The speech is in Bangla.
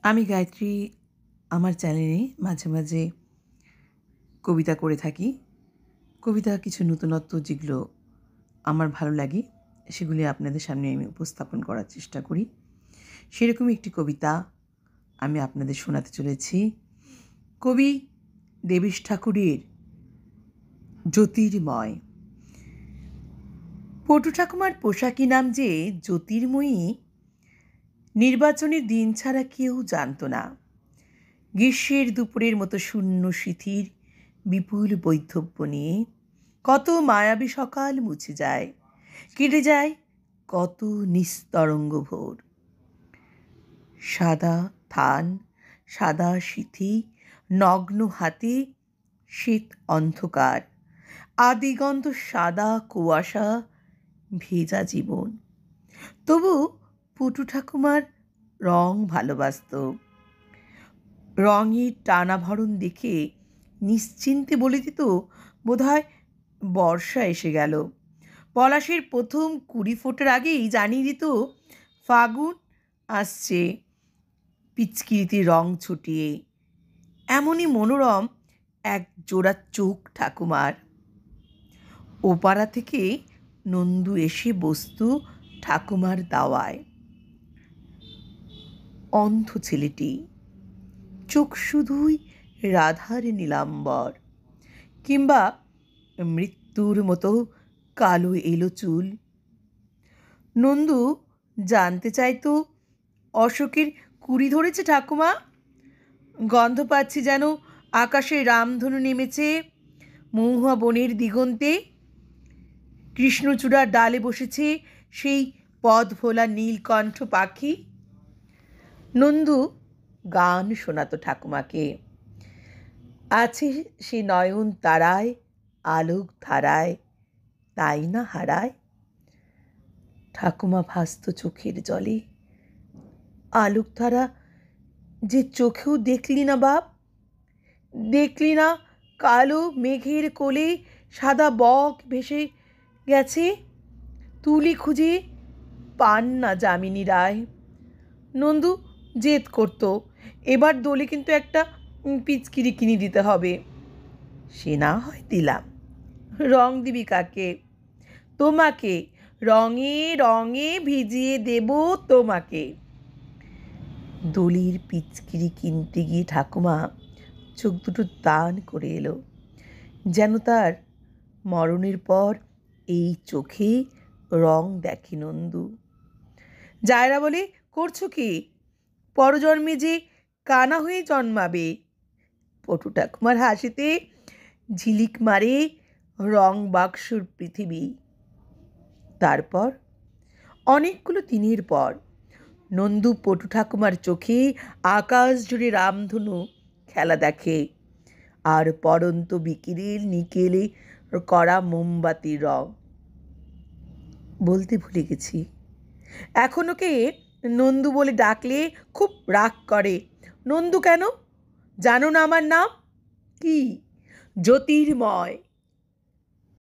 আমি গায়ত্রী আমার চ্যানেলে মাঝে মাঝে কবিতা করে থাকি। কবিতা কিছু নতুনত্ব যেগুলো আমার ভালো লাগে সেগুলি আপনাদের সামনে আমি উপস্থাপন করার চেষ্টা করি। সেরকমই একটি কবিতা আমি আপনাদের শোনাতে চলেছি। কবি দেবেশ ঠাকুরের জ্যোতির্ময়। পটু ঠাকুমার পোশাকি নাম যে জ্যোতির্ময়ী, নির্বাচনের দিন ছাড়া কেউ জানত না। গ্রীষ্মের দুপুরের মতো শূন্য শিথির বিপুল বৈধব্য নিয়ে কত মায়াবী সকাল মুছে যায়, কেটে যায় কত নিস্তরঙ্গ ভোর। সাদা থান, সাদা সিথি, নগ্ন হাতে শীত অন্ধকার, আদিগন্ত সাদা কুয়াশা ভেজা জীবন। তবু পটু ঠাকুমার রং ভালোবাসত। রঙের টানাভরণ দেখে নিশ্চিন্তে বলে দিত বোধহয় বর্ষা এসে গেল। পলাশের প্রথম কুড়ি ফোটার আগেই জানিয়ে দিত ফাগুন আসছে পিচকিরিতে রং ছুটিয়ে। এমনই মনোরম এক জোড়া চোখ ঠাকুমার। ওপাড়া থেকে নন্দু এসে বসত ঠাকুমার দাওয়ায়। অন্ধ ছেলেটি, চোখ শুধুই রাধার নীলাম্বর, কিংবা মৃত্যুর মতো কালো এলো চুল। নন্দু জানতে চাইতো, অশোকের কুড়ি ধরেছে ঠাকুমা? গন্ধ পাচ্ছি যেন আকাশে রামধনু নেমেছে। মহুয়া বনের দিগন্তে কৃষ্ণচূড়ার ডালে বসেছে সেই পথ ভোলা নীলকণ্ঠ পাখি। নন্দু গান শোনাতো ঠাকুমাকে। আছে সে নয়ন তারায় আলোক ধারায়, তাই না হারায়। ঠাকুমা ভাসত চোখের জলে। আলোক ধারা যে চোখেও দেখলি না বাপ? দেখলি না কালো মেঘের কোলে সাদা বক ভেসে গেছে? তুলি খুঁজে পান না যামিনী রায়। নন্দু জেদ করত, এবার দোলে কিন্তু একটা পিচকিরি কিনে দিতে হবে। সে না হয় দিলাম। রং দিবি কাকে? তোমাকে। রঙে রঙে ভিজিয়ে দেব তোমাকে। দোলের পিচকিরি কিনতে গিয়ে ঠাকুমা চোখ দুটো দান করে এলো, যেন তার মরণের পর এই চোখে রং দেখে নন্দু। জায়রা বলে, করছো কি? পরজন্মে যে কানা হয়ে জন্মাবে। পটু ঠাকুমার হাসিতে ঝিলিক মারে রং বাক্সর পৃথিবী। তারপর অনেকগুলো দিনের পর নন্দু পটু ঠাকুমার চোখে আকাশ জুড়ে রামধনু খেলা দেখে, আর পড়ন্ত বিকেলের নিকেলে করা মোমবাতির রং। বলতে ভুলে গেছি, এখন ওকে নন্দু বলে ডাকলে খুব রাগ করে। নন্দু কেন? জানো না আমার নাম কি? জ্যোতির্ময়।